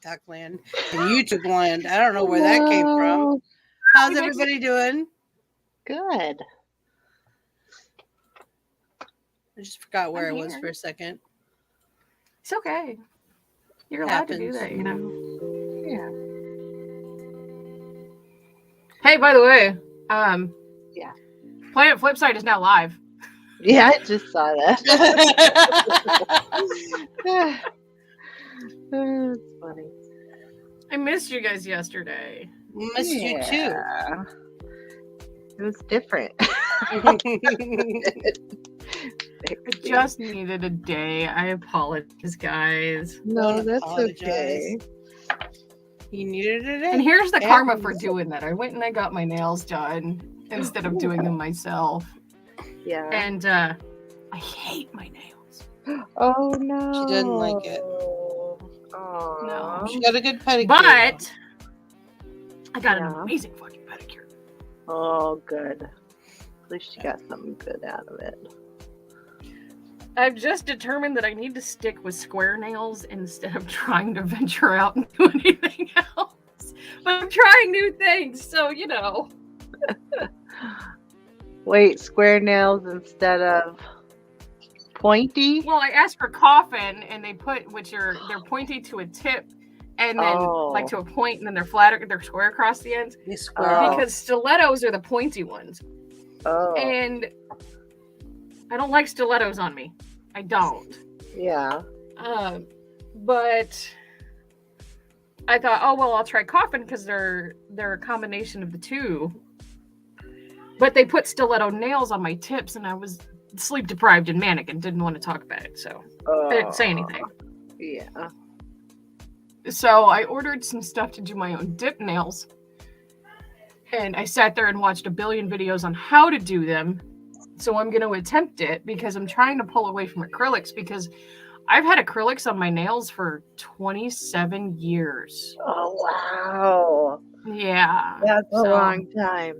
TikTok land and YouTube land. I don't know where that came from. How's everybody doing? Good. I just forgot where I was for a second. It's okay. You're allowed to do that, you know. Yeah. Hey, by the way, Yeah. Planet Flipside is now live. Yeah, I just saw that. That's funny. I missed you guys yesterday. Missed you too. It was different. I just needed a day. I apologize, guys. No, that's okay. You needed a day. And here's the karma for doing that. I went and I got my nails done instead of doing them myself. Yeah. And I hate my nails. Oh no. She doesn't like it. Oh no. She got a good pedicure. But I got an amazing fucking pedicure. Oh, good. At least you got something good out of it. I've just determined that I need to stick with square nails instead of trying to venture out and do anything else. But I'm trying new things, so you know. Wait, square nails instead of pointy? Well, I asked for coffin, and they put they're pointy to a tip, and then like to a point, and then they're flatter, they're square across the ends. Because stilettos are the pointy ones. Oh. And I don't like stilettos on me. I don't. Yeah. But I thought, oh well, I'll try coffin because they're a combination of the two. But they put stiletto nails on my tips, and I was sleep deprived and manic and didn't want to talk about it, so I didn't say anything. Yeah. So I ordered some stuff to do my own dip nails, and I sat there and watched a billion videos on how to do them. So I'm going to attempt it because I'm trying to pull away from acrylics because I've had acrylics on my nails for 27 years. Oh, wow. Yeah. That's a long time.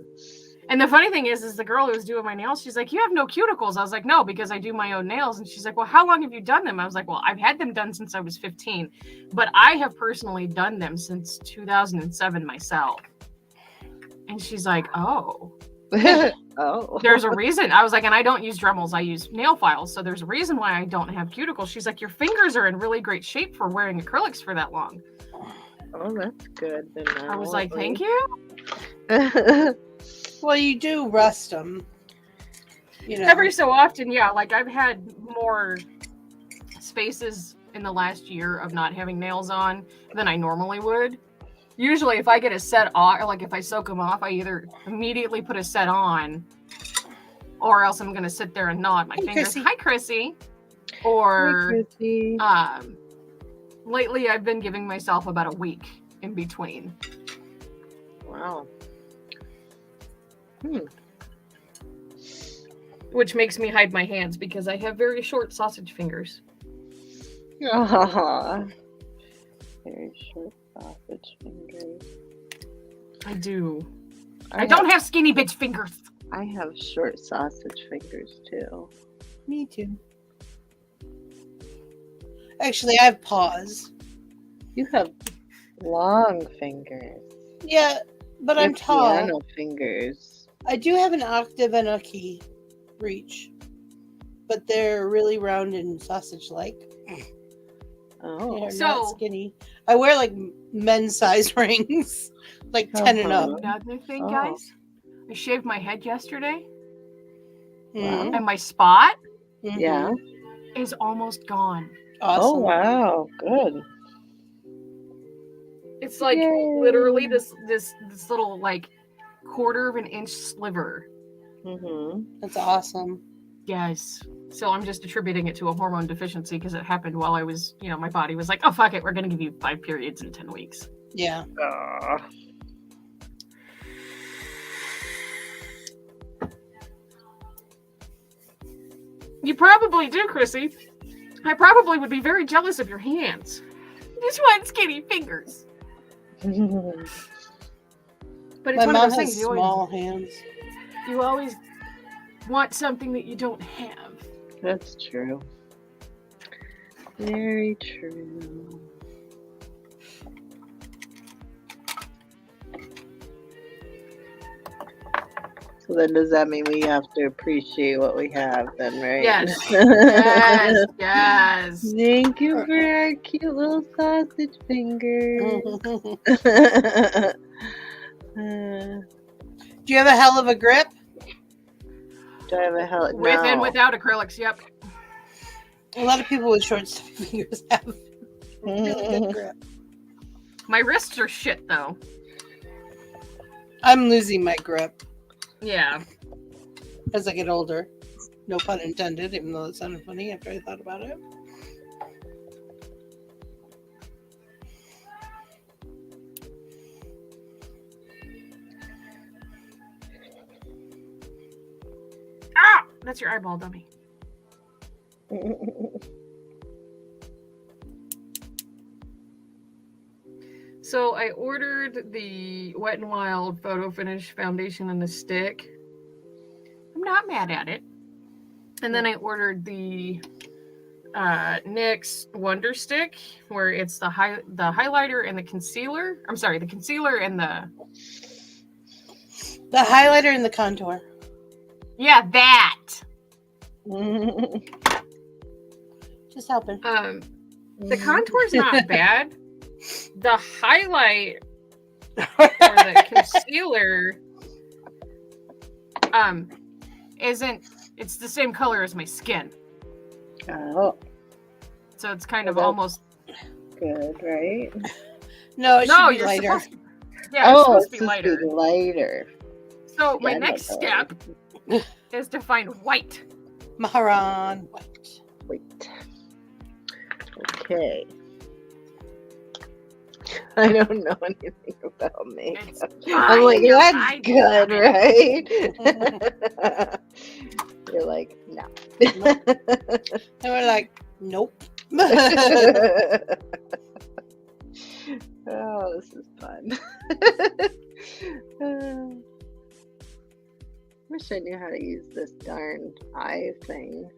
And the funny thing is the girl who was doing my nails, she's like, you have no cuticles. I was like, no, because I do my own nails. And she's like, well, how long have you done them? I was like, well, I've had them done since I was 15, but I have personally done them since 2007 myself. And she's like, oh. Oh. There's a reason. I was like, and I don't use Dremels, I use nail files. So there's a reason why I don't have cuticles. She's like, your fingers are in really great shape for wearing acrylics for that long. Oh, that's good. Then I was like, thank you. Well, you do rust them. You know. Every so often, yeah. Like I've had more spaces in the last year of not having nails on than I normally would. Usually, if I get a set off, or like if I soak them off, I either immediately put a set on, or else I'm gonna sit there and gnaw at my fingers. Chrissy. Hi, Chrissy. Or Hi, Chrissy. lately, I've been giving myself about a week in between. Wow. Which makes me hide my hands because I have very short sausage fingers. Aww. Very short sausage fingers. I do. I don't have skinny bitch fingers. I have short sausage fingers too. Me too. Actually, I have paws. You have long fingers. Yeah, but I'm tall. Piano fingers. I do have an octave and a key reach, but they're really round and sausage-like. Oh, they're not skinny. I wear like men's size rings, like 10 and up. Another thing, guys, I shaved my head yesterday, Mm-hmm. and my spot yeah, is almost gone. Awesome. Oh wow, good. It's like literally this little like quarter of an inch sliver. Mm-hmm. That's awesome. Yes. So I'm just attributing it to a hormone deficiency because it happened while I was, my body was like, oh, fuck it. We're going to give you 5 periods in 10 weeks. Yeah. You probably do, Chrissy. I probably would be very jealous of your hands. Just want skinny fingers. But it's My one mom of those has things. small hands. You always want something that you don't have. That's true. Very true. So then does that mean we have to appreciate what we have then, right? Yes. Yes. Yes. Thank you for our cute little sausage fingers. Do you have a hell of a grip? Do I have a hell? With and No. without acrylics, yep. A lot of people with short fingers have really good grip. My wrists are shit though. I'm losing my grip Yeah. as I get older. No pun intended, even though it sounded funny after I thought about it. Ah! That's your eyeball, dummy. So I ordered the Wet n Wild Photo Finish foundation and the stick. I'm not mad at it. And then I ordered the NYX Wonder Stick, where it's the highlighter and the concealer. I'm sorry, the concealer and the highlighter and the contour. yeah, that. Just helping. The contour's not bad. The highlight or the concealer isn't, it's the same color as my skin. Oh, So it's kind of Well, almost good, right? No, it no, should be you're lighter. supposed to, yeah, it's Oh, supposed it's to be lighter. lighter. So my Yeah, next that's step is to find white. Maharan white. Wait. Okay. I don't know anything about makeup. It's I'm like, fine, that's I good, love right? You're like, no. And we're like, nope. Oh, this is fun. Wish I knew how to use this darn eye thing.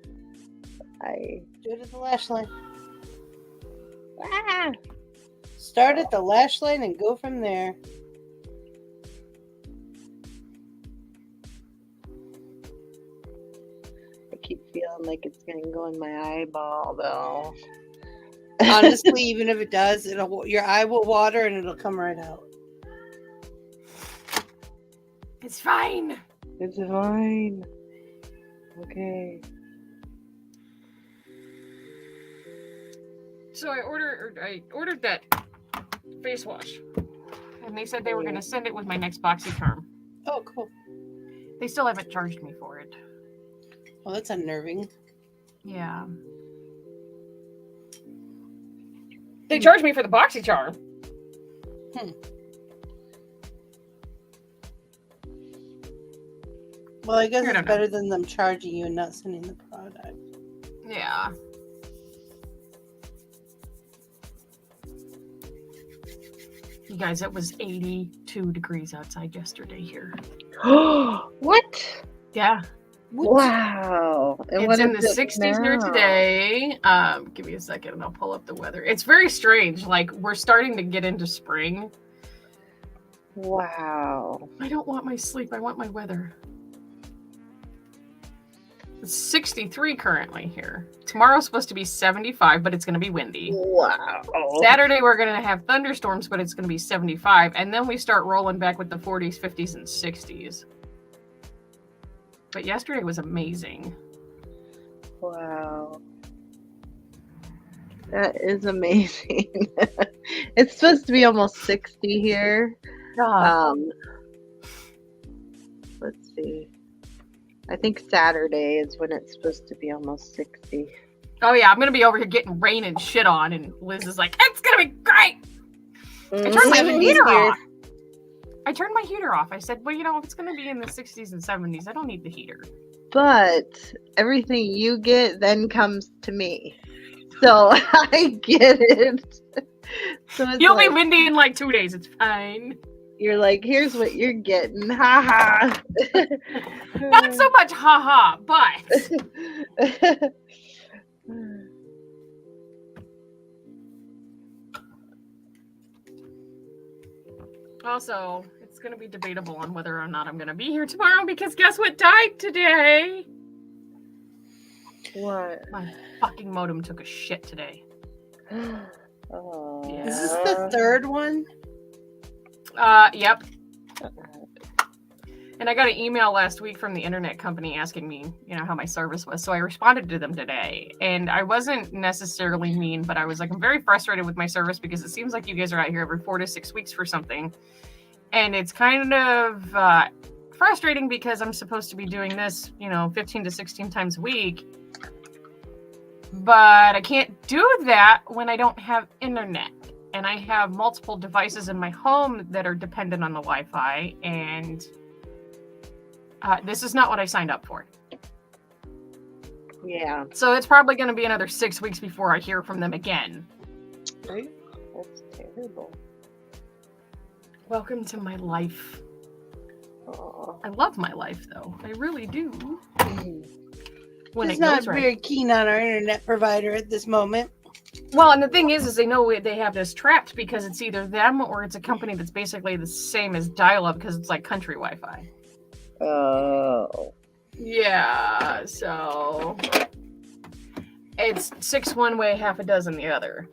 Do it at the lash line. Ah! Start at the lash line and go from there. I keep feeling like it's gonna go in my eyeball though. Honestly, even if it does, your eye will water and it'll come right out. It's fine. It's fine. Okay. So I ordered that face wash, and they said they were going to send it with my next BoxyCharm. Oh, cool. They still haven't charged me for it. Well, that's unnerving. Yeah. They charged me for the BoxyCharm. Well, I guess I don't it's know. better than them charging you and not sending the product. Yeah. You guys, it was 82 degrees outside yesterday here. What? Yeah. Wow. And It's what in the is it 60s here now? today. Give me a second and I'll pull up the weather. It's very strange. Like, we're starting to get into spring. Wow. I don't want my sleep. I want my weather. It's 63 currently here. Tomorrow's supposed to be 75, but it's going to be windy. Wow. Saturday, we're going to have thunderstorms, but it's going to be 75. And then we start rolling back with the 40s, 50s, and 60s. But yesterday was amazing. Wow. That is amazing. It's supposed to be almost 60 here. Let's see. I think Saturday is when it's supposed to be almost 60. Oh, yeah, I'm going to be over here getting rain and shit on. And Liz is like, it's going to be great. I turned my 70s heater here. off. I turned my heater off. I said, well, you know, if it's going to be in the 60s and 70s, I don't need the heater. But everything you get then comes to me. So I get it. So it's You'll be like, windy in like 2 days. It's fine. you're like, here's what you're getting. Ha ha. Not so much haha, but also, it's going to be debatable on whether or not I'm going to be here tomorrow because guess what died today? What? My fucking modem took a shit today. Oh. Yeah. Is this the third one? Yep. And I got an email last week from the internet company asking me, how my service was. So I responded to them today. And I wasn't necessarily mean, but I was like, I'm very frustrated with my service because it seems like you guys are out here every 4 to 6 weeks for something. And it's kind of frustrating because I'm supposed to be doing this, 15 to 16 times a week. But I can't do that when I don't have internet. And I have multiple devices in my home that are dependent on the Wi-Fi. And this is not what I signed up for. Yeah. So it's probably going to be another 6 weeks before I hear from them again. Right? That's terrible. Welcome to my life. Oh. I love my life, though. I really do. When He's it not goes right. very keen on our internet provider at this moment. Well, and the thing is they know they have this trapped because it's either them or it's a company that's basically the same as dial-up because it's like country Wi-Fi. Oh. Yeah, so it's 6 one way, half a dozen the other.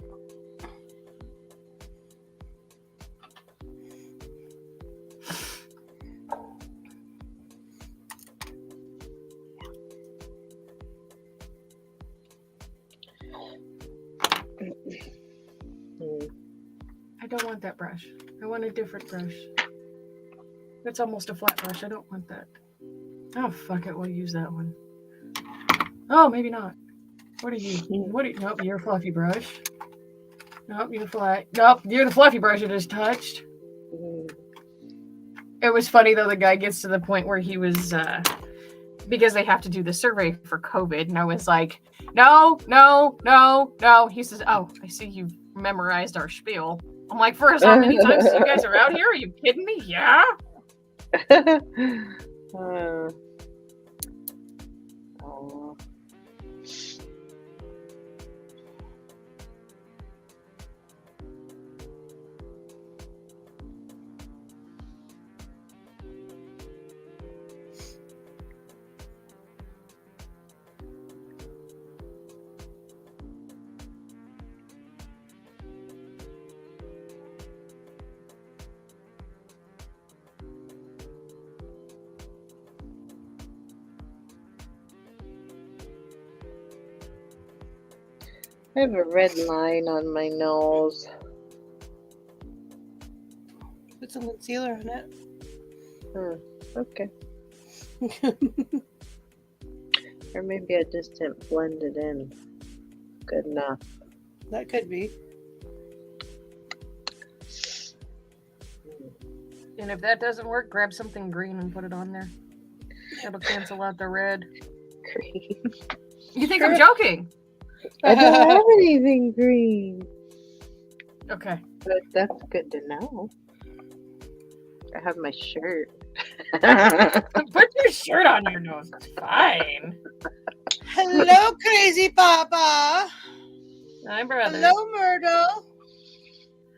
I don't want that brush. I want a different brush. It's almost a flat brush. I don't want that. Oh, fuck it. We'll use that one. Oh, maybe not. What are you? Nope, you're a fluffy brush. Nope, you're flat. Nope, you're the fluffy brush I just touched. It was funny, though. The guy gets to the point where he was... because they have to do the survey for COVID. And I was like, no. He says, oh, I see you've memorized our spiel. I'm like, for as how many times you guys are out here? Are you kidding me? Yeah. Oh. I have a red line on my nose. Put some concealer on it. Okay. Or maybe I just didn't blend it in good enough. That could be. And if that doesn't work, grab something green and put it on there. It'll cancel out the red. Green. You think I'm joking? I don't have anything green. Okay. But that's good to know. I have my shirt. Put your shirt on your nose. It's fine. Hello, crazy papa. Hi, brother. Hello, Myrtle.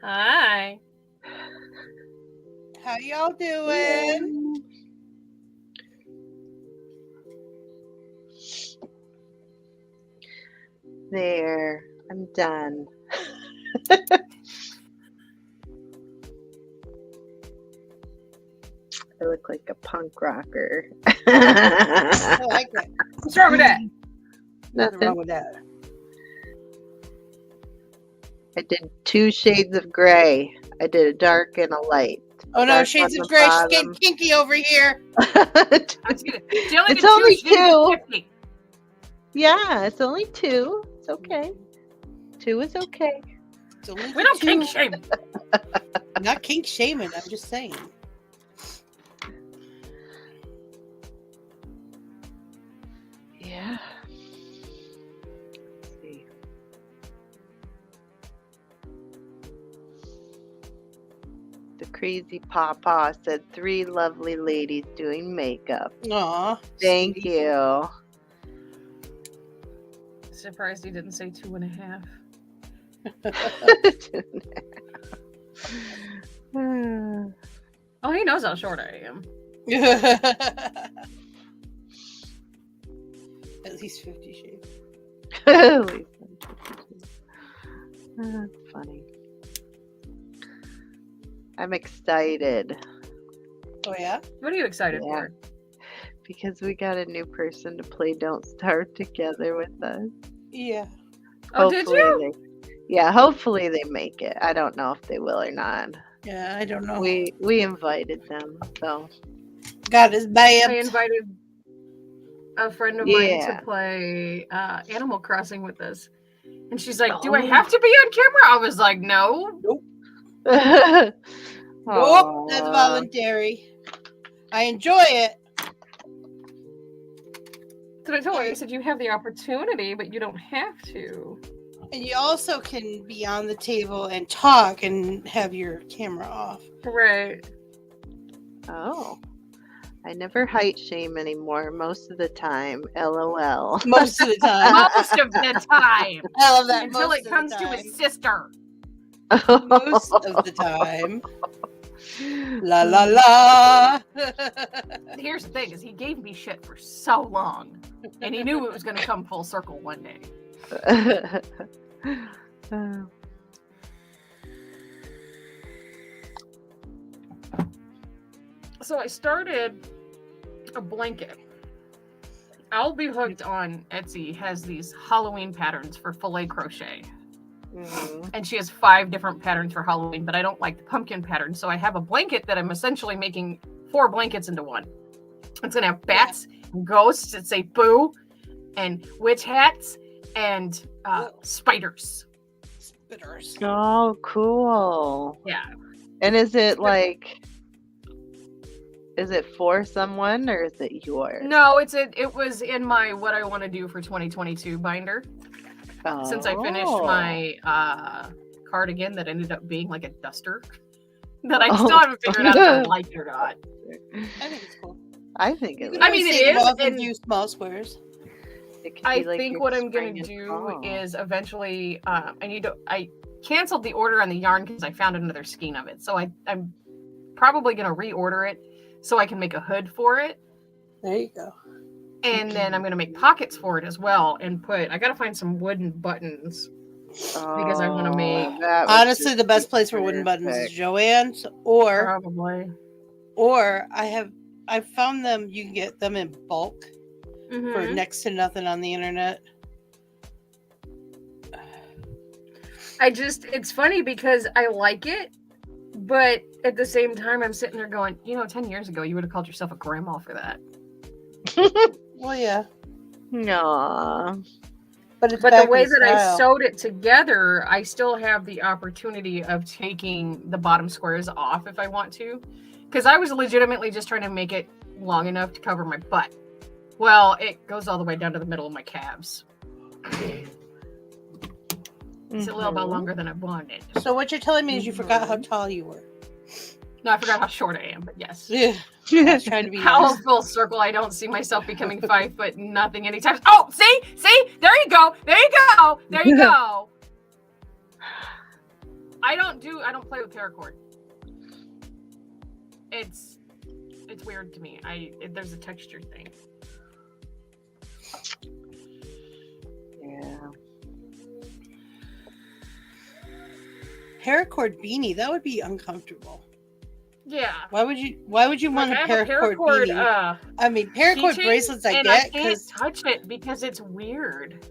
Hi. How y'all doing? There. I'm done. I look like a punk rocker. I like that. What's wrong with that? Nothing wrong with that. I did 2 shades of gray. I did a dark and a light. Oh no, Dark shades on of the gray. She's bottom. getting kinky over here. It's only 2. Yeah, it's only 2. It's okay. 2 is okay. It's only We don't 2. kink shame. Not kink shaming. I'm just saying. Yeah. Let's see. The crazy papa said 3 lovely ladies doing makeup. Aw. Thank sweetie. you. Surprised he didn't say 2.5. Oh, he knows how short I am. At least 50 Shades. At least that's funny. I'm excited Oh yeah? What are you excited Yeah. for? because we got a new person to play Don't Starve together with us. Yeah. Oh, did you? Hopefully they make it. I don't know if they will or not. Yeah, I don't know. We invited them, so God is I bad. invited a friend of mine Yeah. to play Animal Crossing with us. And she's like, do I Oh. have to be on camera? I was like, no. Nope, Aw. that's voluntary. I enjoy it. So I told her, I said, you have the opportunity, but you don't have to. And you also can be on the table and talk and have your camera off. Right. Oh. I never height shame anymore most of the time. LOL. Most of the time. Most of the time. I love that. Until most it of comes the to time. his sister. Most of the time. La la la. Here's the thing, is he gave me shit for so long. And he knew it was going to come full circle one day. So I started a blanket. I'll Be Hooked on Etsy has these Halloween patterns for filet crochet. Mhm. And she has 5 different patterns for Halloween, but I don't like the pumpkin pattern. So I have a blanket that I'm essentially making 4 blankets into one. It's going to have bats, and ghosts that say boo, and witch hats, and spiders. Spitters. Oh, cool. Yeah. And is it for someone or is it yours? No, it was in my what I want to do for 2022 binder. Since I finished my cardigan that ended up being like a duster that I still haven't figured out if I like it or not. I think it's cool. I think it. I mean, it is, and and- do small squares. It could I be like think your what I'm spring gonna and do fall. is eventually I canceled the order on the yarn because I found another skein of it. So I'm probably gonna reorder it so I can make a hood for it. There you go. And then I'm gonna make pockets for it as well and I gotta find some wooden buttons. because I wanna make- that would Honestly, just the best be place for wooden buttons is perfect. Joann's, or Probably. I found them. You can get them in bulk for Mhm. next to nothing on the internet. It's funny because I like it, but at the same time I'm sitting there going, 10 years ago you would have called yourself a grandma for that. Well, yeah, Aw. but it's But back the way in that I style. sewed it together, I still have the opportunity of taking the bottom squares off if I want to. Because I was legitimately just trying to make it long enough to cover my butt. Well, it goes all the way down to the middle of my calves. It's a little bit Mhm. longer than I wanted. So what you're telling me is you forgot how tall you were. No, I forgot how short I am, but yes. Yeah, I was trying to be How nice. full circle, I don't see myself becoming 5 foot nothing anytime. Oh, see, there you go, there you go. I don't play with paracord. It's weird to me. There's a texture thing. Yeah. Paracord beanie. That would be uncomfortable. Yeah. Why would you want Like, a I have paracord beanie? I mean, paracord keychain, bracelets I and get I can't because touch it because it's weird.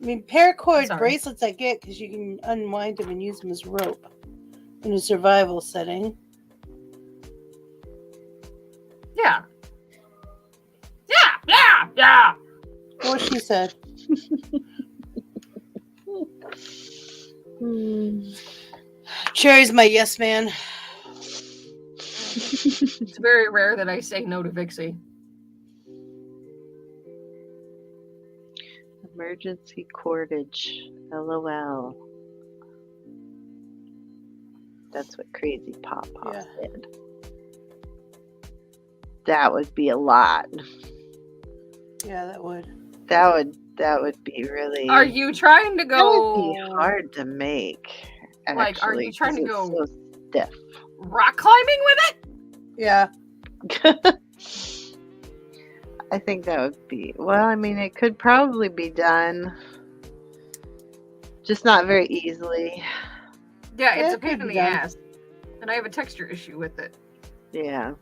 paracord Sorry. bracelets I get because you can unwind them and use them as rope in a survival setting. Yeah. Yeah. What she said. Cherry's my yes man. It's very rare that I say no to Vixie. Emergency cordage. LOL. That's what Crazy Pop Yeah. did. That would be a lot. Yeah, that would. That would be really. Are you trying to That would be go hard to make. Like, are you actually, trying to 'cause go- it's so stiff? rock climbing with it? Yeah. I think that would be, well, I mean, it could probably be done, just not very easily. Yeah, it's Yeah, a it pain could in be the done. ass. And I have a texture issue with it. Yeah.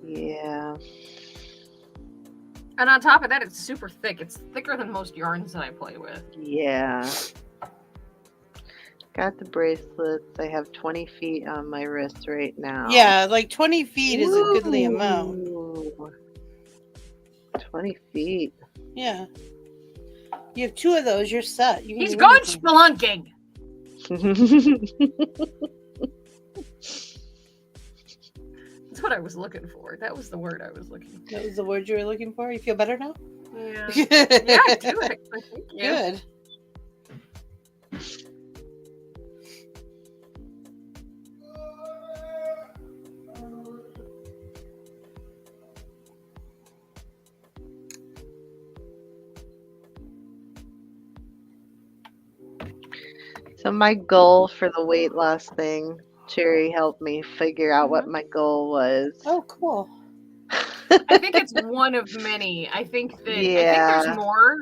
Yeah. And on top of that, it's super thick. It's thicker than most yarns that I play with. Yeah. Got the bracelets. I have 20 feet on my wrist right now. Yeah, like 20 feet is a goodly amount. Ooh. 20 feet. Yeah. You have 2 of those, you're set. You can He's do gone anything. spelunking. That's what I was looking for. That was the word I was looking for. That was the word you were looking for? You feel better now? Yeah. Yeah, I do actually. Thank you. Good. So my goal for the weight loss thing, Cherry helped me figure out what my goal was. Oh, cool. I think it's one of many. I think that I think Yeah. there's more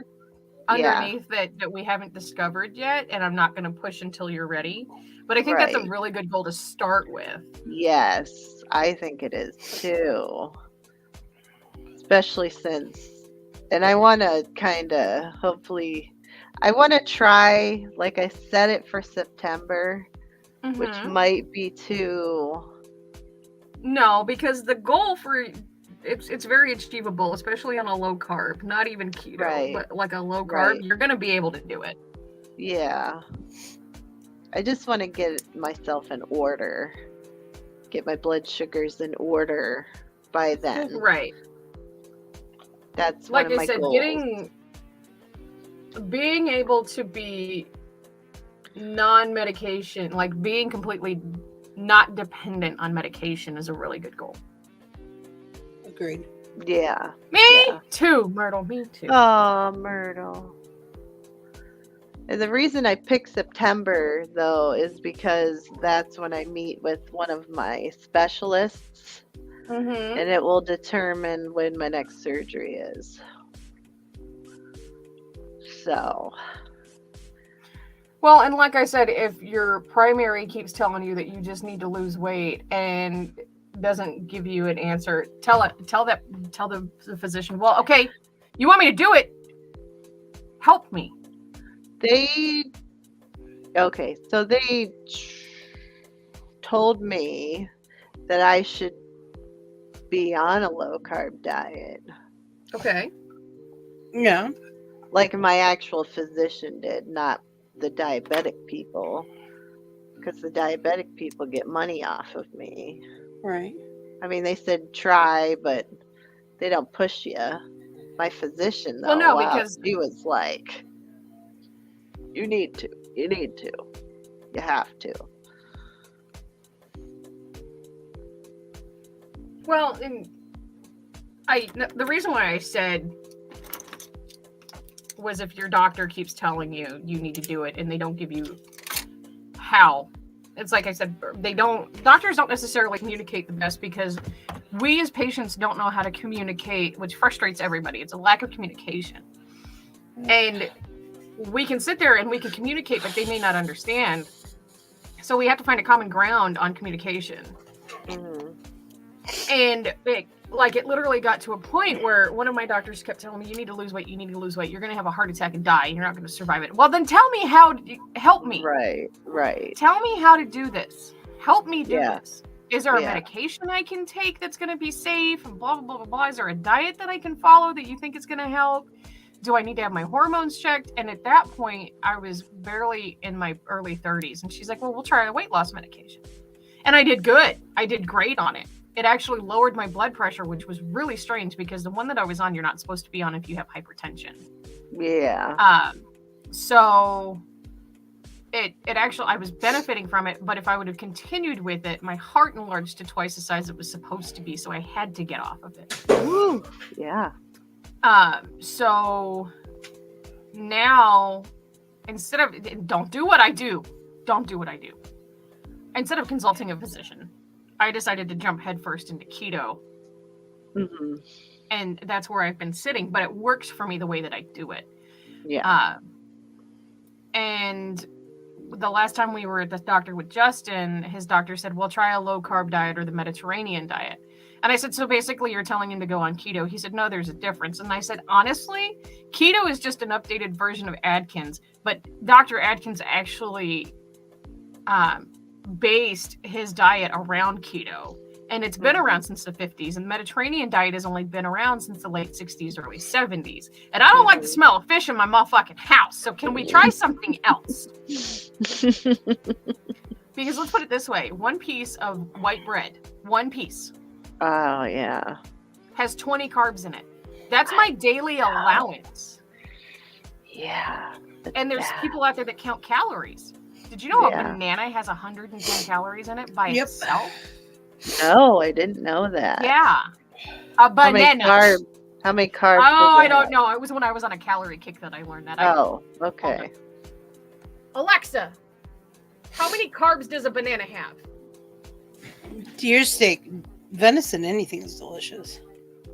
Yeah. underneath that we haven't discovered yet, and I'm not going to push until you're ready. But I think that's a Right. really good goal to start with. Yes, I think it is too. Especially since, and I want to kind of, hopefully, I want to try, like I set it for September, which Mhm. might be too. No, because the goal for it's very achievable, especially on a low carb, not even keto, Right. but like a low carb, Right. you're going to be able to do it. Yeah. I just want to get myself in order, get my blood sugars in order by then. Right. That's Like one of I my said, goals. being able to be non-medication, like being completely not dependent on medication is a really good goal. Agreed. Yeah. Me Yeah. too, Myrtle, me too. Oh, Myrtle. And the reason I picked September, though, is because that's when I meet with one of my specialists, Mhm. and it will determine when my next surgery is. So, Well, and like I said, if your primary keeps telling you that you just need to lose weight and doesn't give you an answer, tell the physician, well, okay, you want me to do it? Help me. okay, so they told me that I should be on a low carb diet, Okay. Yeah. like my actual physician did, not the diabetic people, because the diabetic people get money off of me. Right. I mean, they said try, but they don't push you. My physician, though, Well, no, wow, because she was like, you need to, you have to. well, and the reason why I said was if your doctor keeps telling you you need to do it and they don't give you how. It's like I said, doctors don't necessarily communicate the best because we as patients don't know how to communicate, which frustrates everybody. It's a lack of communication. And we can sit there and we can communicate, but they may not understand. So we have to find a common ground on communication. Mm-hmm. And it literally got to a point where one of my doctors kept telling me, you need to lose weight, you're going to have a heart attack and die, and you're not going to survive it. Well, then tell me help me. Right. Tell me how to do this. Help me do Yeah. this. Is there a Yeah. medication I can take that's going to be safe and blah, blah, blah, blah, blah? Is there a diet that I can follow that you think is going to help? Do I need to have my hormones checked? And at that point, I was barely in my early 30s. And she's like, well, we'll try a weight loss medication. And I did good. I did great on it. It actually lowered my blood pressure, which was really strange because the one that I was on, you're not supposed to be on if you have hypertension. Yeah. So it actually, I was benefiting from it, but if I would have continued with it, my heart enlarged to twice the size it was supposed to be, so I had to get off of it. Woo. Yeah. So now, instead of, don't do what I do. Instead of consulting a physician, I decided to jump headfirst into keto. Mm-hmm. And that's where I've been sitting, but it works for me the way that I do it. Yeah. And the last time we were at the doctor with Justin, his doctor said, well, try a low carb diet or the Mediterranean diet. And I said, so basically you're telling him to go on keto. He said, no, there's a difference. And I said, honestly, keto is just an updated version of Atkins, but Dr. Atkins actually based his diet around keto. And it's been around since the 50s. And the Mediterranean diet has only been around since the late 60s, early 70s. And I don't like the smell of fish in my motherfucking house. So can we try something else? Because let's put it this way. One piece of white bread, one piece, Oh, yeah. has 20 carbs in it. That's my daily allowance. Yeah. And there's people out there that count calories. Did you know a Yeah. banana has 110 calories in it by Yep. itself? No, I didn't know that. Yeah. A banana. How many carbs? Oh, does I it don't have? know. It was when I was on a calorie kick that I learned that. Oh, okay. Alexa, how many carbs does a banana have? Deer steak, venison, anything is delicious.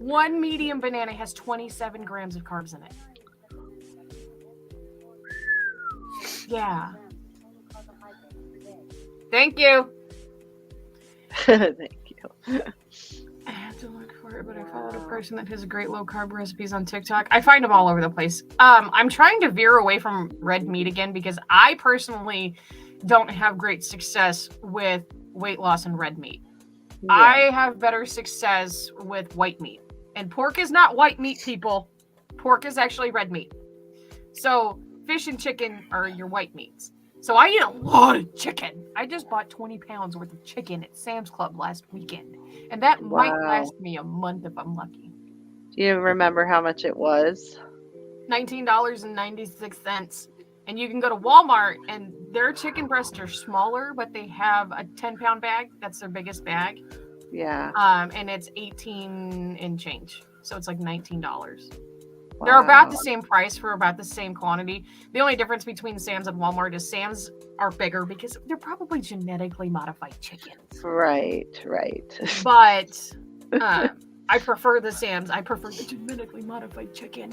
One medium banana has 27 grams of carbs in it. Yeah. Thank you. Thank you. I have to look for it, but I followed a person that has great low carb recipes on TikTok. I find them all over the place. I'm trying to veer away from red meat again because I personally don't have great success with weight loss in red meat. Yeah. I have better success with white meat. And pork is not white meat, people. Pork is actually red meat. So fish and chicken are your white meats. So I eat a lot of chicken. I just bought 20 pounds worth of chicken at Sam's Club last weekend. And that might last me a month if I'm lucky. Do you remember how much it was? $19.96. And you can go to Walmart and their chicken breasts are smaller, but they have a 10-pound bag. That's their biggest bag. Yeah. And it's 18 and change. So it's like $19. Wow. They're about the same price for about the same quantity. The only difference between Sam's and Walmart is Sam's are bigger because they're probably genetically modified chickens. Right. But I prefer the Sam's. I prefer the genetically modified chicken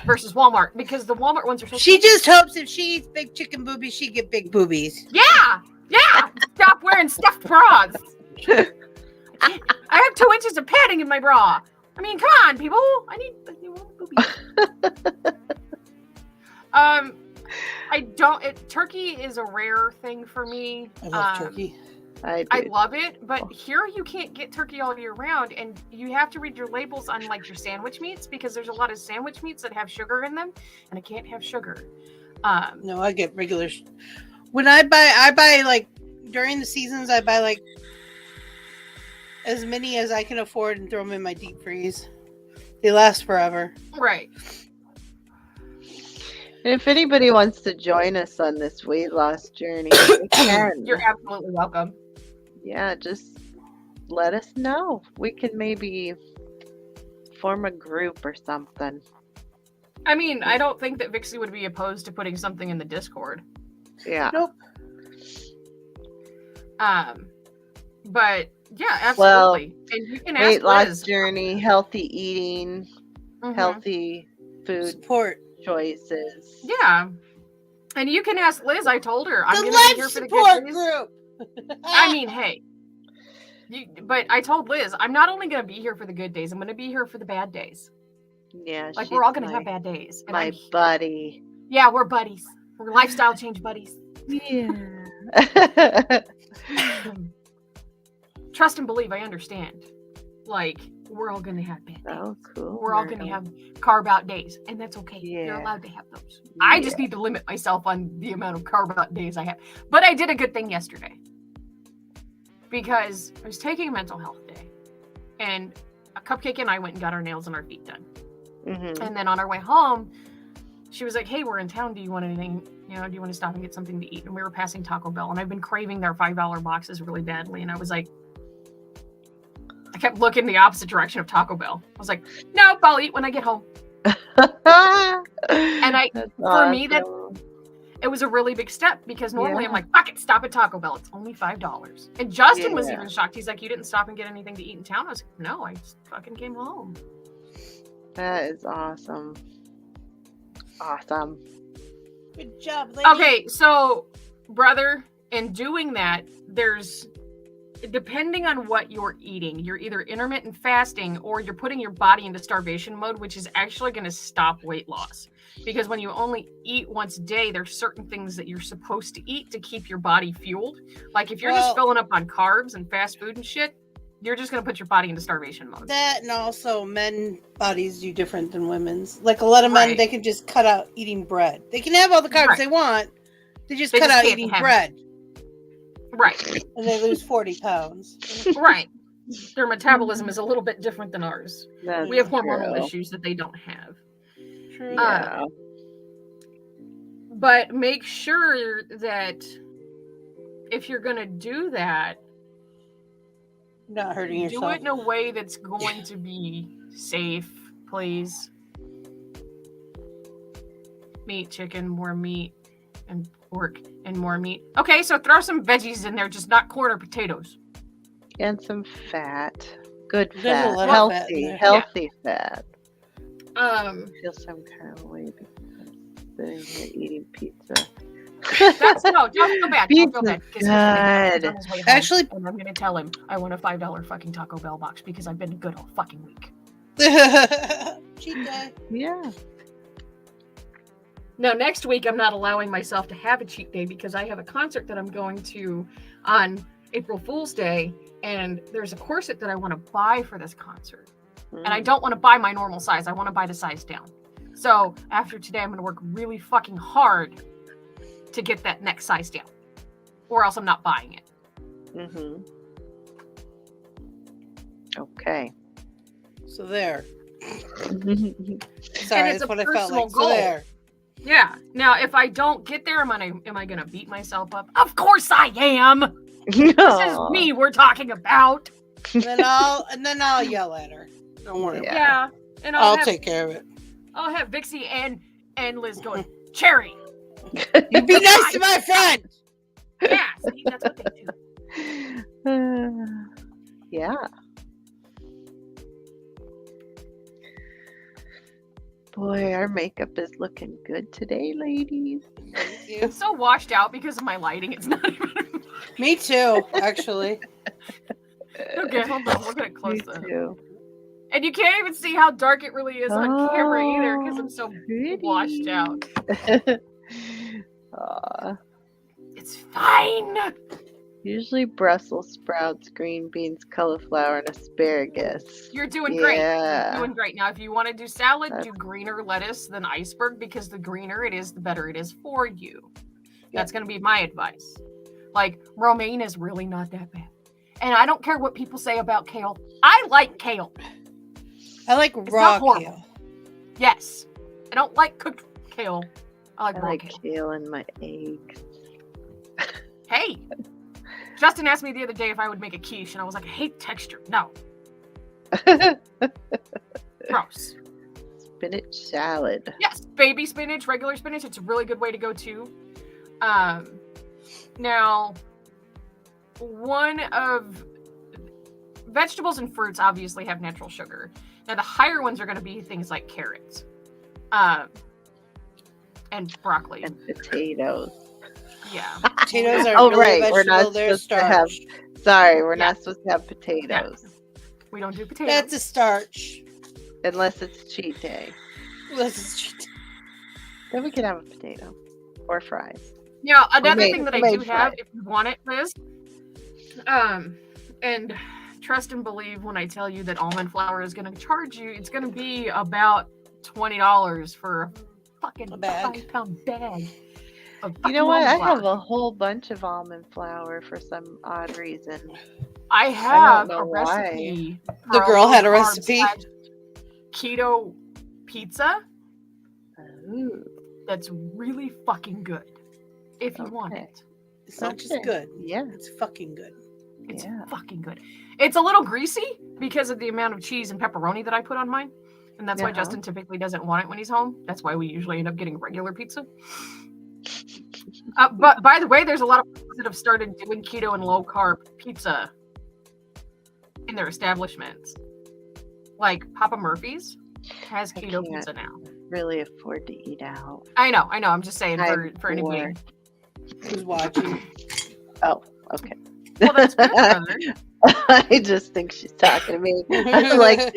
versus Walmart because the Walmart ones are so She just hopes if she eats big chicken boobies, she get big boobies. Yeah. Stop wearing stuffed bras. I have 2 inches of padding in my bra. I mean, come on, people. I need boobies. Turkey is a rare thing for me. I love turkey. I love it, but here you can't get turkey all year round, and you have to read your labels on like your sandwich meats because there's a lot of sandwich meats that have sugar in them, and I can't have sugar. No, I get regular. When I buy like during the seasons, I buy like as many as I can afford and throw them in my deep freeze. They last forever. Right. If anybody wants to join us on this weight loss journey, we can. You're absolutely welcome. Yeah, just let us know. We can maybe form a group or something. I mean, I don't think that Vixie would be opposed to putting something in the Discord. Yeah. Nope. But yeah, absolutely. Well, and you can weight ask loss Liz. journey, healthy eating, Mhm. healthy food Support. choices. Yeah. And you can ask Liz. I told her I'm The going to be life here for the support good days. group. I mean, hey. But I told Liz, I'm not only going to be here for the good days, I'm going to be here for the bad days. Yeah, Like, she's we're all going to have bad days. And my buddy. Yeah, we're buddies. We're lifestyle change buddies. Yeah. Trust and believe, I understand. Like, we're all going to have bad days. Oh, cool. We're all going to have carb out days, and that's okay. You're Yeah. allowed to have those. I just need to limit myself on the amount of carb out days I have. But I did a good thing yesterday because I was taking a mental health day, and a Cupcake and I went and got our nails and our feet done. Mm-hmm. And then on our way home, she was like, hey, we're in town. Do you want anything? You know, do you want to stop and get something to eat? And we were passing Taco Bell, and I've been craving their $5 boxes really badly. And I was like, I kept looking the opposite direction of Taco Bell. I was like, nope, I'll eat when I get home. And for me, it was a really big step because normally I'm like, fuck it, stop at Taco Bell. It's only $5. And Justin was even shocked. He's like, you didn't stop and get anything to eat in town? I was like, no, I just fucking came home. That is awesome. Awesome. Good job, lady. Okay, so, brother, in doing that, depending on what you're eating, you're either intermittent fasting or you're putting your body into starvation mode, which is actually going to stop weight loss. Because when you only eat once a day, there's certain things that you're supposed to eat to keep your body fueled. Like if you're just filling up on carbs and fast food and shit, you're just going to put your body into starvation mode. That, and also men's bodies do different than women's. Like a lot of men, they can just cut out eating bread. They can have all the carbs they want. They just cut out eating bread. Right. And they lose 40 pounds. Right. Their metabolism is a little bit different than ours. We have hormonal issues that they don't have. True. But make sure that if you're going to do that, not hurting yourself. Do it in a way that's going to be safe, please. Meat, chicken, more meat, and pork, and more meat. Okay, so throw some veggies in there, just not corn or potatoes. And some fat. Good There's fat. a lot of fat in there. Healthy fat. I feel some kind of way because sitting here eating pizza. don't feel bad. Don't feel bad. Good. Actually, and I'm gonna tell him I want a $5 fucking Taco Bell box because I've been a good all fucking week. Cheat day. Yeah. Now next week I'm not allowing myself to have a cheat day because I have a concert that I'm going to on April Fool's Day, and there's a corset that I want to buy for this concert. And I don't want to buy my normal size. I want to buy the size down. So after today, I'm going to work really fucking hard to get that next size down. Or else I'm not buying it. Mm-hmm. Okay. So there. Sorry, that's what I felt like. Goal. So there. Yeah. Now, if I don't get there, am I going to beat myself up? Of course I am. This is me we're talking about. And then I'll yell at her. Don't worry. Yeah. And I'll take care of it. I'll have Vixie and Liz going, Cherry. You be nice to my friend. Yeah, see, that's what they do. Yeah. Boy, our makeup is looking good today, ladies. Thank you. It's so washed out because of my lighting. It's not even. Me too, actually. Okay, hold on. We're gonna close Me this. too. And you can't even see how dark it really is on camera either because I'm so pretty. washed out. It's fine. Usually Brussels sprouts, green beans, cauliflower, and asparagus. You're doing great. Yeah. You're doing great. Now, if you want to do salad, do greener lettuce than iceberg because the greener it is, the better it is for you. That's going to be my advice. Like, romaine is really not that bad. And I don't care what people say about kale. I like kale. I like raw kale. Yes. I don't like cooked kale. I like kale in my eggs. Hey. Justin asked me the other day if I would make a quiche, and I was like, I hate texture. No. Gross. Spinach salad. Yes, baby spinach, regular spinach. It's a really good way to go, too. Now, one of vegetables and fruits obviously have natural sugar. Now, the higher ones are going to be things like carrots, and broccoli. And potatoes. Yeah. Potatoes are really vegetable. We're not supposed to have. Sorry, we're not supposed to have potatoes. Yeah. We don't do potatoes. That's a starch. Unless it's cheat day. Then we can have a potato or fries. Yeah, another thing that I do have, if you want it, Liz, and trust and believe when I tell you that almond flour is going to charge you, it's going to be about $20 for a fucking 5-pound bag. You know what? I have a whole bunch of almond flour for some odd reason. I have a recipe. The girl had a recipe. Keto pizza. Ooh. that's really fucking good. If you want Okay. it. It's not just good. Yeah. It's fucking good. It's Yeah. fucking good. It's a little greasy because of the amount of cheese and pepperoni that I put on mine. And that's why Uh-huh. Justin typically doesn't want it when he's home. That's why we usually end up getting regular pizza. But by the way, there's a lot of people that have started doing keto and low carb pizza in their establishments. Like Papa Murphy's has keto pizza now. Really afford to eat out. I know. I'm just saying for anybody who's watching. Oh, okay. Well, that's good, brother. I just think she's talking to me. I'm like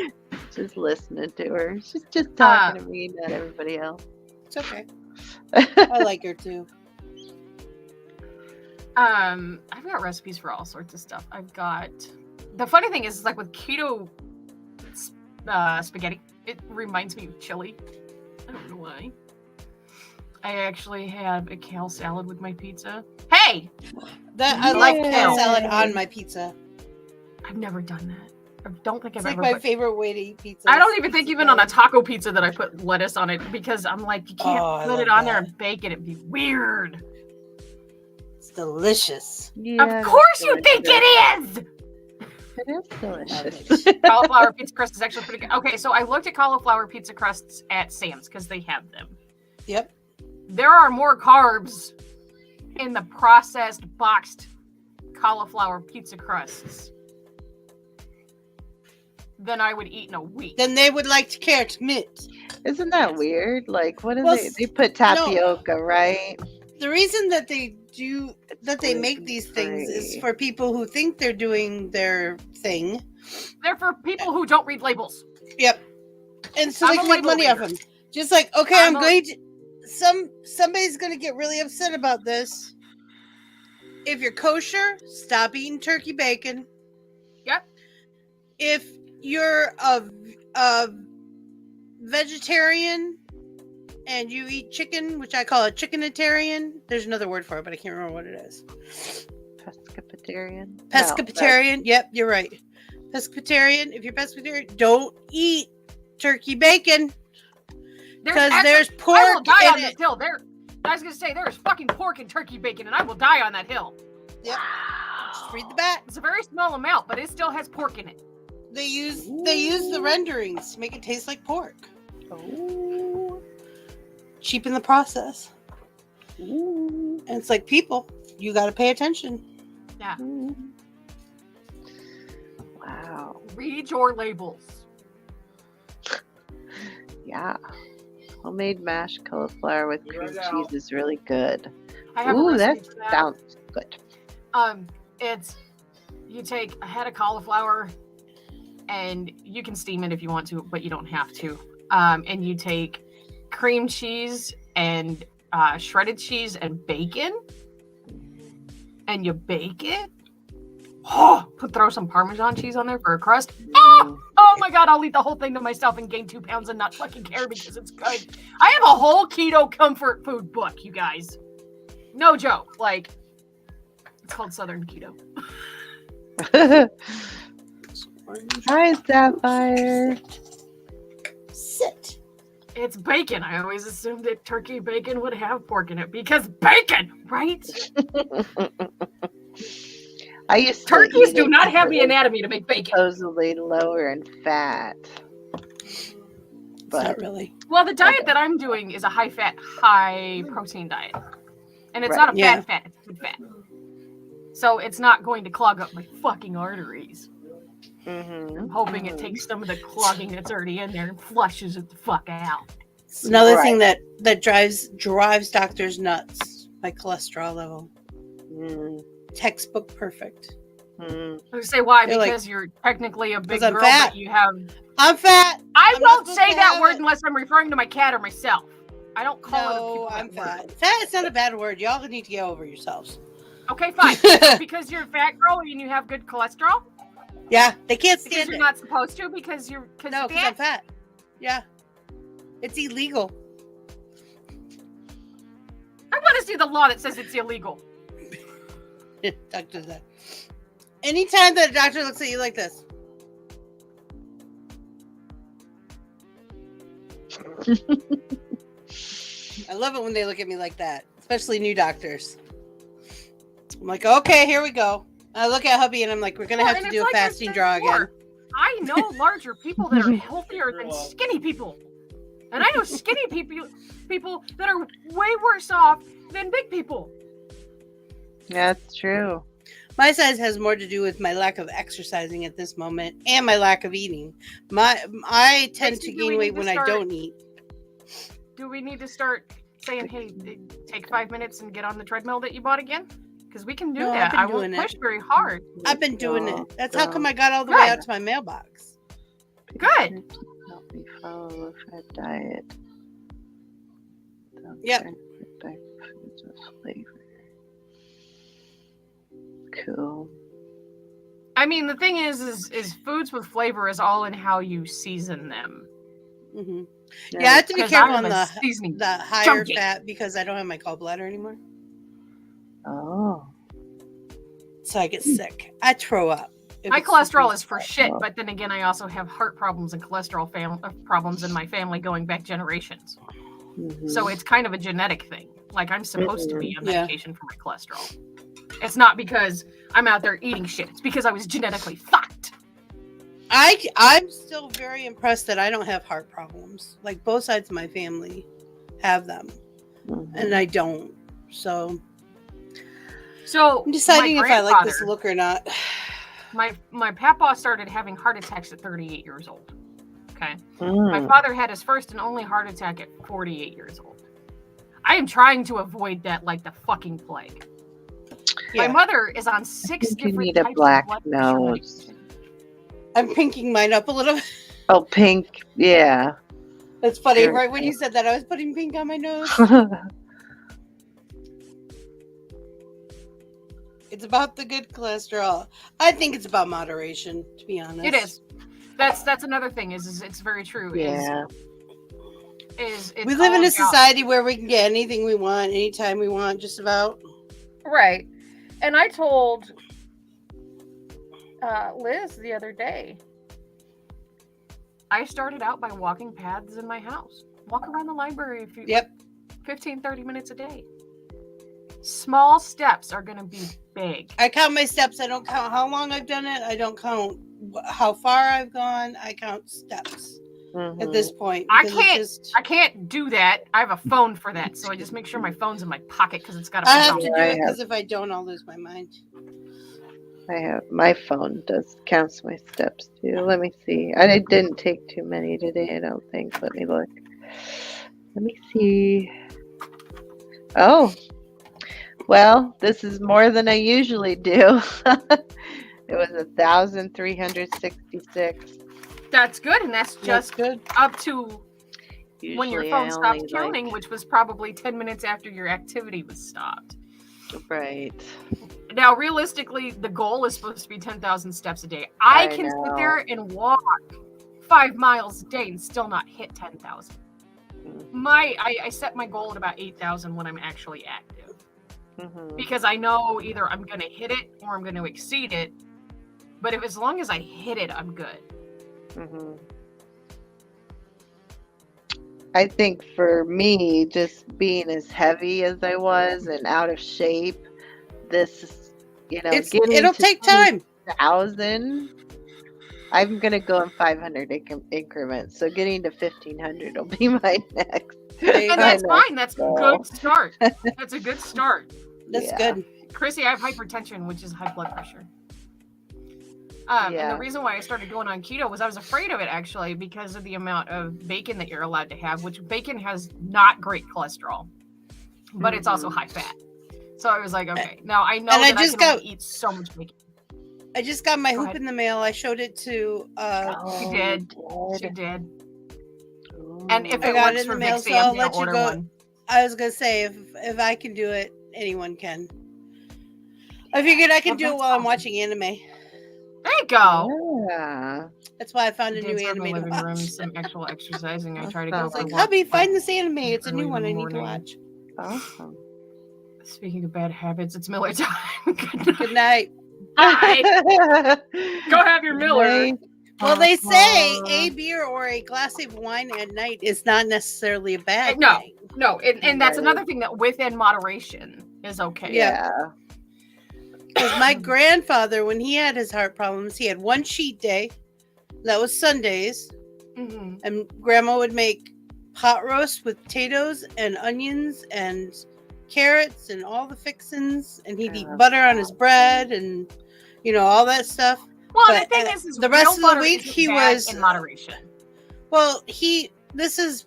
just listening to her. She's just talking to me, not everybody else. It's okay. I like her too. I've got recipes for all sorts of stuff. The funny thing is like with keto spaghetti, it reminds me of chili. I don't know why. I actually have a kale salad with my pizza. Hey! I like kale salad on my pizza. I've never done that. I don't think It's I've like ever my favorite way to eat pizza. I don't even think even on a taco pizza that I put lettuce on it because I'm like, you can't put it on there and bake it. It'd be weird. It's delicious. Yeah, of course you think it is! It is delicious. Cauliflower pizza crust is actually pretty good. Okay, so I looked at cauliflower pizza crusts at Sam's because they have them. Yep. There are more carbs in the processed boxed cauliflower pizza crusts than I would eat in a week. Then they would like to care to admit. Isn't that weird? Like, what do Well, they put tapioca, right? The reason that they make these things is for people who think they're doing their thing. They're for people who don't read labels. Yep. And so they can make money off them. Just like, okay, I'm going to somebody's going to get really upset about this. If you're kosher, stop eating turkey bacon. Yep. If you're a vegetarian and you eat chicken, which I call a chickenitarian, there's another word for it, but I can't remember what it is. Pescatarian? Pescatarian. Yep, you're right. Pescatarian. If you're pescatarian, don't eat turkey bacon. Because there's pork I will die on in this it. hill. I was gonna say there's fucking pork and turkey bacon, and I will die on that hill. Yep. Just read the back. It's a very small amount, but it still has pork in it. They use the renderings to make it taste like pork. Oh. Cheapen the process. Ooh. And it's like, people, you got to pay attention. Yeah. Wow. Read your labels. Yeah. Homemade mashed cauliflower with cream cheese is really good. I have a Ooh, that recipe for that. sounds good. It's you take a head of cauliflower, and you can steam it if you want to, but you don't have to. And you take cream cheese and shredded cheese and bacon, and you bake it. Throw some Parmesan cheese on there for a crust. Oh my god, I'll eat the whole thing to myself and gain 2 pounds and not fucking care because it's good. I have a whole keto comfort food book, you guys. No joke. Like, it's called Southern Keto. Hi, Sapphire. Sit. It's bacon. I always assumed that turkey bacon would have pork in it because bacon, right? I used to Turkeys eat do it not have because the it was anatomy to make bacon. supposedly lower in fat. Not really. Well, the diet that I'm doing is a high-fat, high-protein diet. And it's Right. not a bad fat, it's good fat. So it's not going to clog up my fucking arteries. Mm-hmm. I'm hoping it takes some of the clogging that's already in there and flushes it the fuck out. Another thing that drives doctors nuts, my cholesterol level. Textbook perfect. I would say why? They're Because you're technically a big I'm girl, fat. but you have... I'm fat. I I'm not won't supposed say to that have word it. unless I'm referring to my cat or myself. I don't call other No, people I'm that word. fat. Fat is not a bad word. Y'all need to get over yourselves. Okay, fine. So because you're a fat girl and you have good cholesterol? Yeah, they can't Because stand you're it. not supposed to? Because you're No, because I'm fat. Yeah. It's illegal. I want to see the law that says it's illegal. Doctor that. Anytime that a doctor looks at you like this. I love it when they look at me like that, especially new doctors. I'm like, okay, here we go. I look at hubby and I'm like, we're gonna have to do a fasting draw again. I know larger people that are healthier than skinny people, and I know skinny people that are way worse off than big people. That's true. My size has more to do with my lack of exercising at this moment and my lack of eating. I tend to gain weight when I don't eat. Do we need to start saying, hey, take 5 minutes and get on the treadmill that you bought again? Because we can do that. I won't push very hard. I've been doing it. That's how come I got all the way out to my mailbox. Good. Help me follow a low-fat diet. Yep. Foods with flavor. Cool. I mean, the thing is foods with flavor is all in how you season them. Mm-hmm. Yeah, I have to be careful on the higher junkie. fat because I don't have my gallbladder anymore. Oh. So I get sick. I throw up. My cholesterol is for shit, but then again, I also have heart problems and cholesterol problems in my family going back generations. Mm-hmm. So it's kind of a genetic thing. Like, I'm supposed to be on medication for my cholesterol. It's not because I'm out there eating shit. It's because I was genetically fucked. I'm still very impressed that I don't have heart problems. Like, both sides of my family have them. Mm-hmm. And I don't. So I'm deciding if I like this look or not. My papa started having heart attacks at 38 years old. Okay. Mm. My father had his first and only heart attack at 48 years old. I am trying to avoid that like the fucking plague. Yeah. My mother is on 6 different need a types black of blood pressure nose. medication. I'm pinking mine up a little bit. Oh, pink. Yeah. That's funny. Very Right when you said that, I was putting pink on my nose. It's about the good cholesterol. I think it's about moderation, to be honest. It is. That's another thing. Is it's very true. Yeah. Is it's we live in all a about- society where we can get anything we want, anytime we want, just about. Right. And I told Liz the other day, I started out by walking paths in my house. Walk around the library 15, 30 minutes a day. Small steps are going to be big. I count my steps. I don't count how long I've done it. I don't count how far I've gone. I count steps at this point. I can't do that. I have a phone for that, so I just make sure my phone's in my pocket because it's got a I have phone. to do it because if I don't, I'll lose my mind. I have my phone counts my steps too. Let me see. I didn't take too many today, I don't think. Let me look. Let me see. Oh, well, this is more than I usually do. It was 1,366. That's good, and that's just good. up to when your Usually phone I stops only counting, which was probably 10 minutes after your activity was stopped. Right. Now, realistically, the goal is supposed to be 10,000 steps a day. I can sit there and walk 5 miles a day and still not hit 10,000. I set my goal at about 8,000 when I'm actually active. Mm-hmm. Because I know either I'm going to hit it or I'm going to exceed it. But as long as I hit it, I'm good. Mm-hmm. I think for me, just being as heavy as I was and out of shape, this, it'll take time. 1,000. I'm gonna go in 500 increments. So getting to 1,500 will be my next. And that's fine. That's a good start. That's a good start. That's good. Chrissy, I have hypertension, which is high blood pressure. And the reason why I started going on keto was I was afraid of it, actually, because of the amount of bacon that you're allowed to have, which bacon has not great cholesterol, but it's also high fat. So I was like, okay, now I know that I can only eat so much bacon. I just got my hoop in the mail. I showed it to... She did. She did. And if I it got works it in for the mail, Vixie, so I'm I'll going let to you order go. one. I was going to say, if I can do it, anyone can. I figured I can do it while I'm watching anime. There you go. Yeah. That's why I found a new in anime the to living watch. room, some actual exercising. I try to go. I was for like, walks, hubby, like, find this anime. It's a early new one I in the need to morning. watch. Awesome. Speaking of bad habits, it's Miller time. Good night. Bye. Go have your Miller. Well, they say a beer or a glass of wine at night is not necessarily a bad thing. No, and that's another thing that within moderation is okay. Yeah. Because my grandfather, when he had his heart problems, he had one cheat day. That was Sundays. Mm-hmm. And Grandma would make pot roast with potatoes and onions and carrots and all the fixins. And he'd eat butter on his bread and, all that stuff. Well, But the thing is the rest of the butter week, isn't he bad was in moderation. Well, this is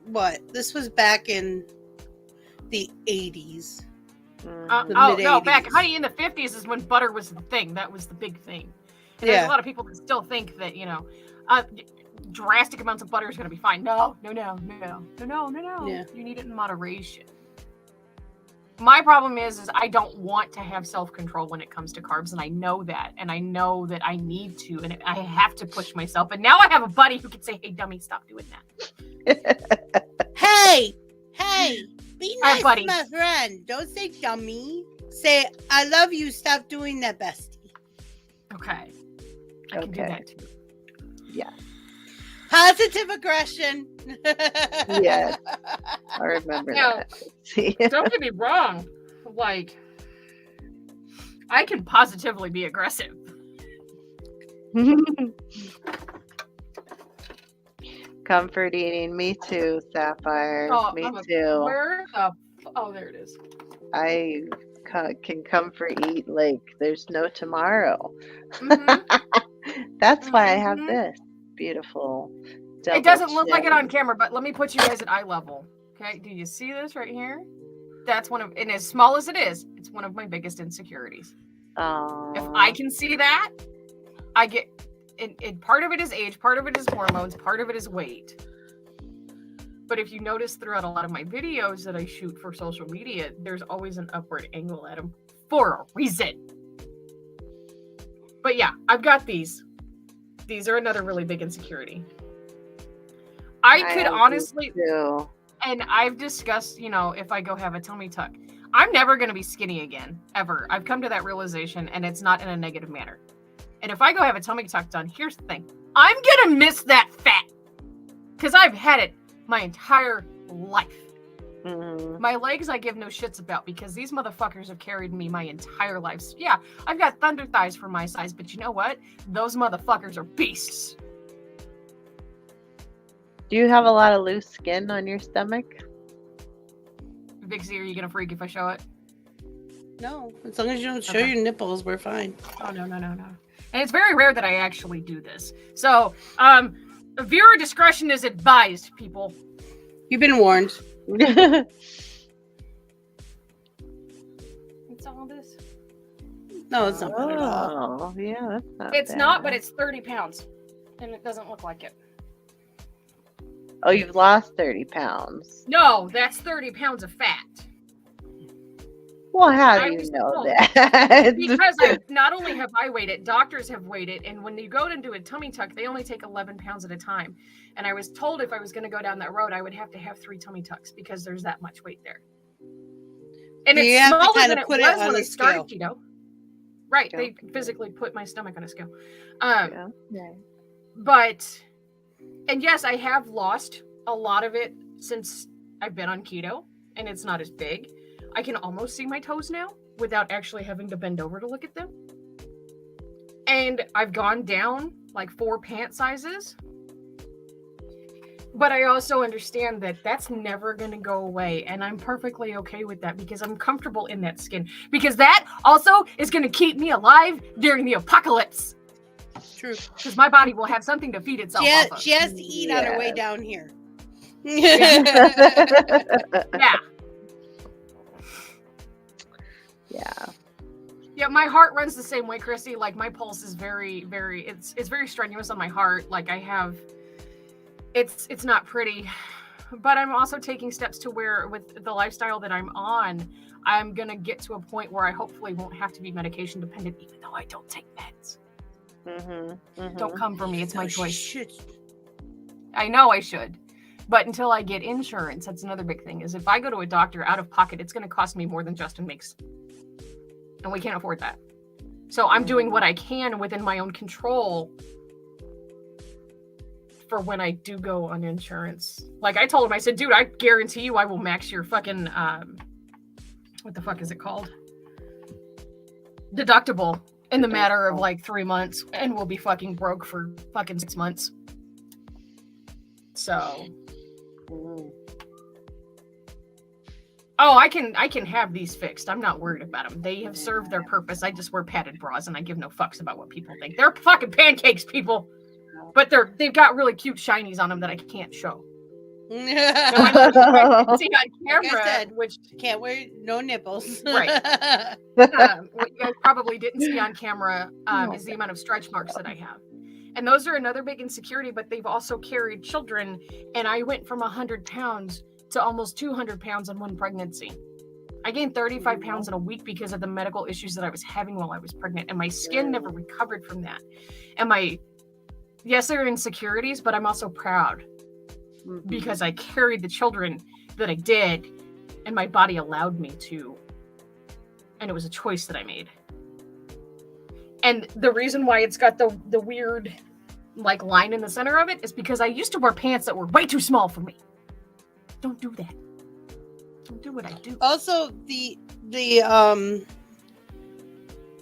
what? This was back in the 80s. No, back, honey, in the 50s is when butter was the thing. That was the big thing. And there's a lot of people that still think that, drastic amounts of butter is going to be fine. No. Yeah. You need it in moderation. My problem is I don't want to have self-control when it comes to carbs, and I know that. And I know that I need to, and I have to push myself. And now I have a buddy who can say, hey, dummy, stop doing that. Hey, be nice buddy. to my friend. Don't say dummy. Say, I love you. Stop doing that, bestie. Okay. I can do that too. Yeah. Positive aggression. Yeah. I remember that. See? Don't get me wrong. Like, I can positively be aggressive. Comfort eating. Me too, Sapphire. Me too. Where the... Oh, there it is. I can comfort eat like there's no tomorrow. Mm-hmm. That's why I have this beautiful double It doesn't look chin. like it on camera, but let me put you guys at eye level. Okay, do you see this right here? That's one of, and as small as it is, it's one of my biggest insecurities. If I can see that, I get, and part of it is age, part of it is hormones, part of it is weight. But if you notice throughout a lot of my videos that I shoot for social media, there's always an upward angle at them for a reason. But yeah, I've got these. These are another really big insecurity. I could honestly, and I've discussed, if I go have a tummy tuck, I'm never going to be skinny again, ever. I've come to that realization, and it's not in a negative manner. And if I go have a tummy tuck done, here's the thing. I'm going to miss that fat because I've had it my entire life. Mm-hmm. My legs I give no shits about because these motherfuckers have carried me my entire life. So yeah, I've got thunder thighs for my size, but you know what? Those motherfuckers are beasts. Do you have a lot of loose skin on your stomach? Vixie, are you gonna freak if I show it? No, as long as you don't show your nipples, we're fine. Oh, no. And it's very rare that I actually do this. So, viewer discretion is advised, people. You've been warned. It's all this. No, it's not bad at all. Oh, yeah, that's not It's bad. not, but it's 30 pounds. And it doesn't look like it. Oh, you've lost 30 pounds. No, that's 30 pounds of fat. Well, how I do you was know told. that? Because not only have I weighed it, doctors have weighed it. And when you go to do a tummy tuck, they only take 11 pounds at a time. And I was told if I was going to go down that road, I would have to have 3 tummy tucks because there's that much weight there. And You it's have to smaller kinda than it put it was on when I a started scale. keto. Right. Okay. They physically put my stomach on a scale. Yeah. But, and yes, I have lost a lot of it since I've been on keto, and it's not as big. I can almost see my toes now without actually having to bend over to look at them. And I've gone down like 4 pant sizes. But I also understand that that's never going to go away. And I'm perfectly okay with that because I'm comfortable in that skin. Because that also is going to keep me alive during the apocalypse. True. Because my body will have something to feed itself off of. She has to eat on her way down here. Yeah. Yeah, my heart runs the same way, Christy. Like my pulse is very, very, it's very strenuous on my heart. Like I have, it's not pretty, but I'm also taking steps to where with the lifestyle that I'm on, I'm going to get to a point where I hopefully won't have to be medication dependent, even though I don't take meds. Don't come for me. It's my choice. I know I should. But until I get insurance, that's another big thing, is if I go to a doctor out of pocket, it's going to cost me more than Justin makes. And we can't afford that. So I'm doing what I can within my own control for when I do go on insurance. Like I told him, I said, dude, I guarantee you I will max your fucking what the fuck is it called? Deductible in the matter of like 3 months, and we'll be fucking broke for fucking 6 months. So oh, I can have these fixed. I'm not worried about them. They have served their purpose. I just wear padded bras and I give no fucks about what people think. They're fucking pancakes, people. But they've got really cute shinies on them that I can't show. So I can see on camera, Like I said, which can't wear no nipples. Right. What you guys probably didn't see on camera is the amount of stretch marks that I have. And those are another big insecurity, but they've also carried children. And I went from 100 pounds to almost 200 pounds in one pregnancy. I gained 35 pounds in a week because of the medical issues that I was having while I was pregnant. And my skin never recovered from that. And yes, there are insecurities, but I'm also proud because I carried the children that I did and my body allowed me to. And it was a choice that I made. And the reason why it's got the weird like line in the center of it is because I used to wear pants that were way too small for me. Don't do that. Don't do what I do. Also, the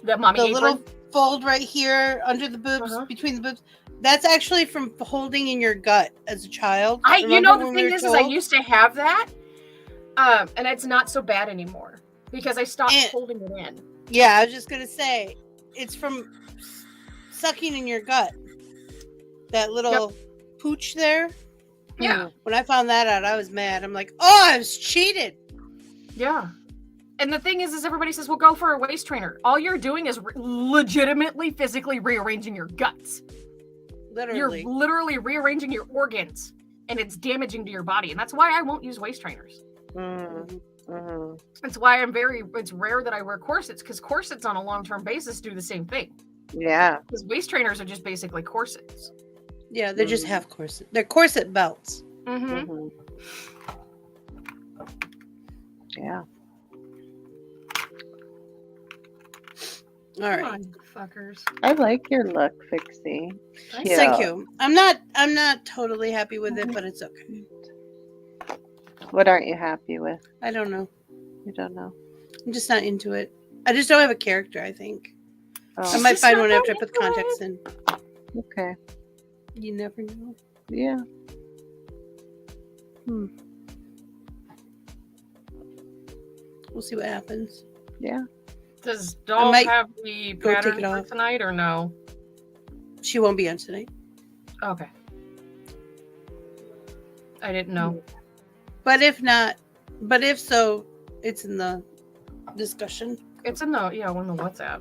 That mommy the apron. little fold right here under the boobs, between the boobs, that's actually from holding in your gut as a child. You know, the thing is I used to have that, and it's not so bad anymore because I stopped holding it in. Yeah, I was just gonna say, it's from sucking in your gut. That little pooch there. Yeah. When I found that out, I was mad. I'm like, oh, I was cheated. Yeah. And the thing is everybody says, well, go for a waist trainer. All you're doing is legitimately physically rearranging your guts. Literally. You're literally rearranging your organs, and it's damaging to your body. And that's why I won't use waist trainers. That's why it's rare that I wear corsets, because corsets on a long-term basis do the same thing. Yeah. Because waist trainers are just basically corsets. Yeah, they're just half corset. They're corset belts. Yeah. All right. Come on, fuckers. I like your look, Fixie. Thank you. I'm not totally happy with it, but it's okay. What aren't you happy with? I don't know. You don't know. I'm just not into it. I just don't have a character, I think. Oh. I might find one after I put the contacts in. Okay. You never know. Yeah. We'll see what happens. Yeah. Does Doll have the pattern take it for off. tonight or no? She won't be on tonight. Okay. I didn't know. But if not, but if so, it's in the discussion. It's in the WhatsApp.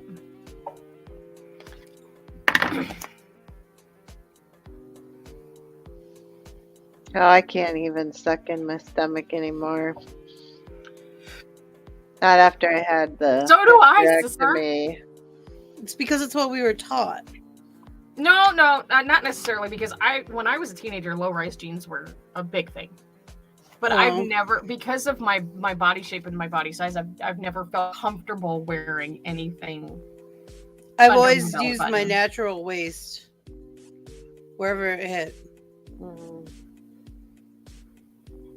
Oh, I can't even suck in my stomach anymore. Not after I had the So do I, sister. hysterectomy. It's because it's what we were taught. No, not necessarily, because when I was a teenager, low-rise jeans were a big thing. But I've never, because of my body shape and my body size, I've never felt comfortable wearing anything. I've always used my natural waist wherever it hit.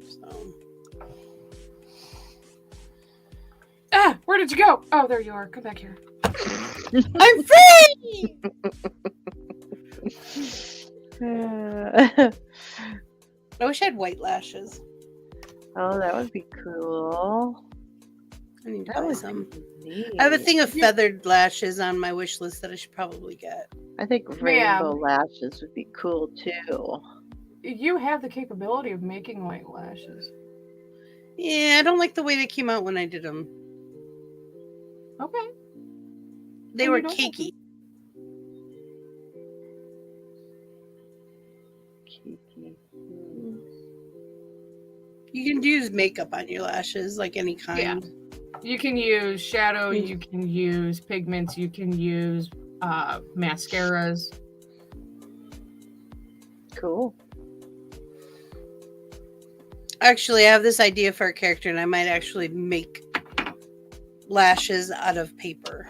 So. Ah, where did you go? Oh, there you are. Come back here. I'm free! I wish I had white lashes. Oh, that would be cool. I need to buy some. I have a thing of feathered lashes on my wish list that I should probably get. I think rainbow lashes would be cool too. You have the capability of making white lashes. Yeah, I don't like the way they came out when I did them. Okay. They were cakey. You can use makeup on your lashes, like any kind. Yeah. You can use shadow, you can use pigments, you can use mascaras. Cool. Actually, I have this idea for a character, and I might actually make lashes out of paper.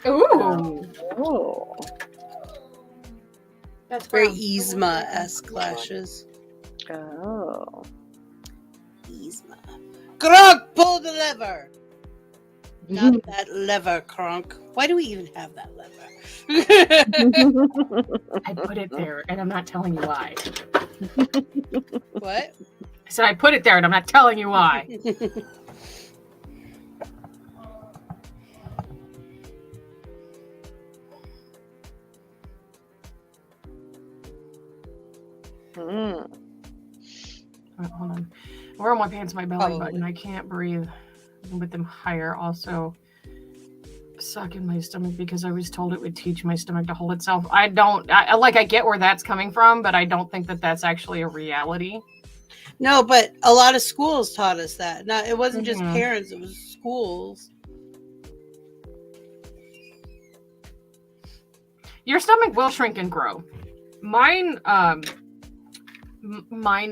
Ooh. Oh. That's Very brown. Yzma-esque lashes. Oh. Yzma. Kronk, pull the lever. Not that lever, Kronk. Why do we even have that lever? I put it there, and I'm not telling you why. What? I said I put it there, and I'm not telling you why. Mm. Wait, hold on. Where are my pants? My belly Probably. button. I can't breathe with them higher. Also, suck in my stomach because I was told it would teach my stomach to hold itself. I get where that's coming from, but I don't think that that's actually a reality. No, but a lot of schools taught us that. Not, it wasn't just Mhm. parents; it was schools. Your stomach will shrink and grow. Mine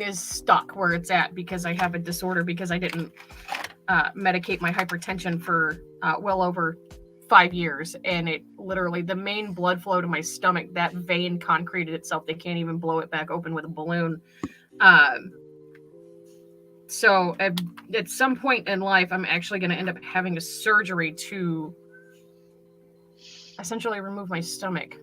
is stuck where it's at because I have a disorder because I didn't medicate my hypertension for well over 5 years, and it literally, the main blood flow to my stomach, that vein concreted itself. They can't even blow it back open with a balloon. So at some point in life, I'm actually going to end up having a surgery to essentially remove my stomach.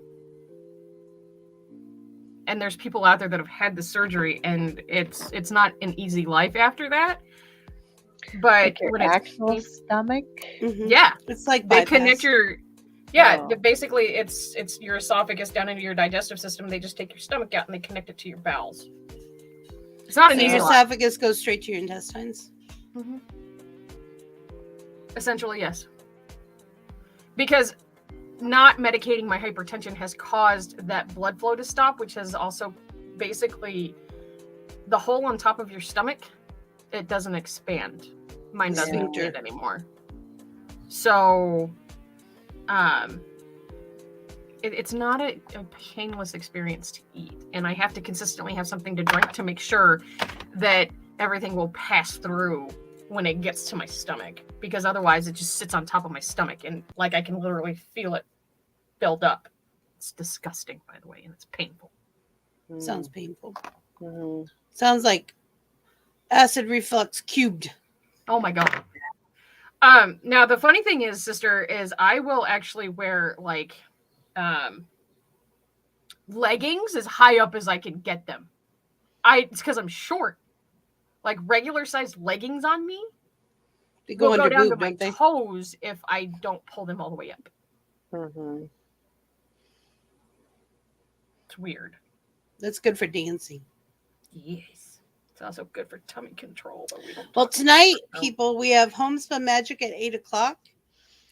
And there's people out there that have had the surgery, and it's not an easy life after that. But Like your when actual stomach? Mhm. yeah, It's like they bypass. connect your Oh. basically it's your esophagus down into your digestive system. They just take your stomach out and they connect it to your bowels. It's not So an easy your life. esophagus goes straight to your intestines. Mhm. Essentially, yes. Because not medicating my hypertension has caused that blood flow to stop, which has also basically the hole on top of your stomach, it doesn't expand. Mine doesn't Sphincter. expand anymore. So, it's not a painless experience to eat. And I have to consistently have something to drink to make sure that everything will pass through when it gets to my stomach, because otherwise it just sits on top of my stomach and like I can literally feel it build up. It's disgusting, by the way, and it's painful. Sounds painful. Mm. Sounds like acid reflux cubed. Oh my god. Now the funny thing is, sister, is I will actually wear like leggings as high up as I can get them. It's because I'm short. Like regular sized leggings on me They go will go under down boob, to my don't they? toes if I don't pull them all the way up. Mm-hmm. It's weird. That's good for dancing. Yes. It's also good for tummy control, but we don't. Well, talk tonight, about that. people, we have Homespun Magic at 8:00,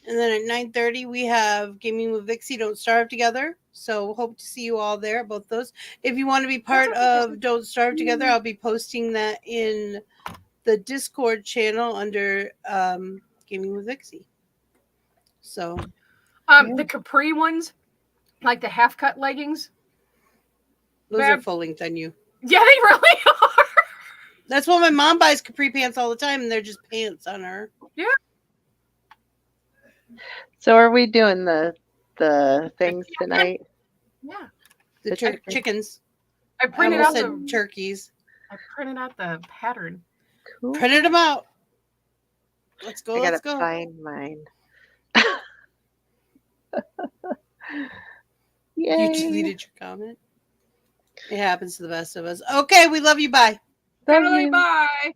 and then at 9:30 we have Gaming with Vixie. Don't Starve Together. So hope to see you all there at both those. If you want to be part of Don't Starve Together, I'll be posting that in the Discord channel under Gaming with Vixie. So The capri ones, like the half cut leggings. those are full length on you. Yeah, they really are. That's why my mom buys capri pants all the time, and they're just pants on her. Yeah. So are we doing the things tonight? Yeah. The chickens. I I printed almost out said the turkeys. I printed out the pattern. Cool. Printed them out. Let's go. I gotta Let's go. find mine. You Yay. deleted your comment. It happens to the best of us. Okay, we love you. Bye. Love Totally, you. bye.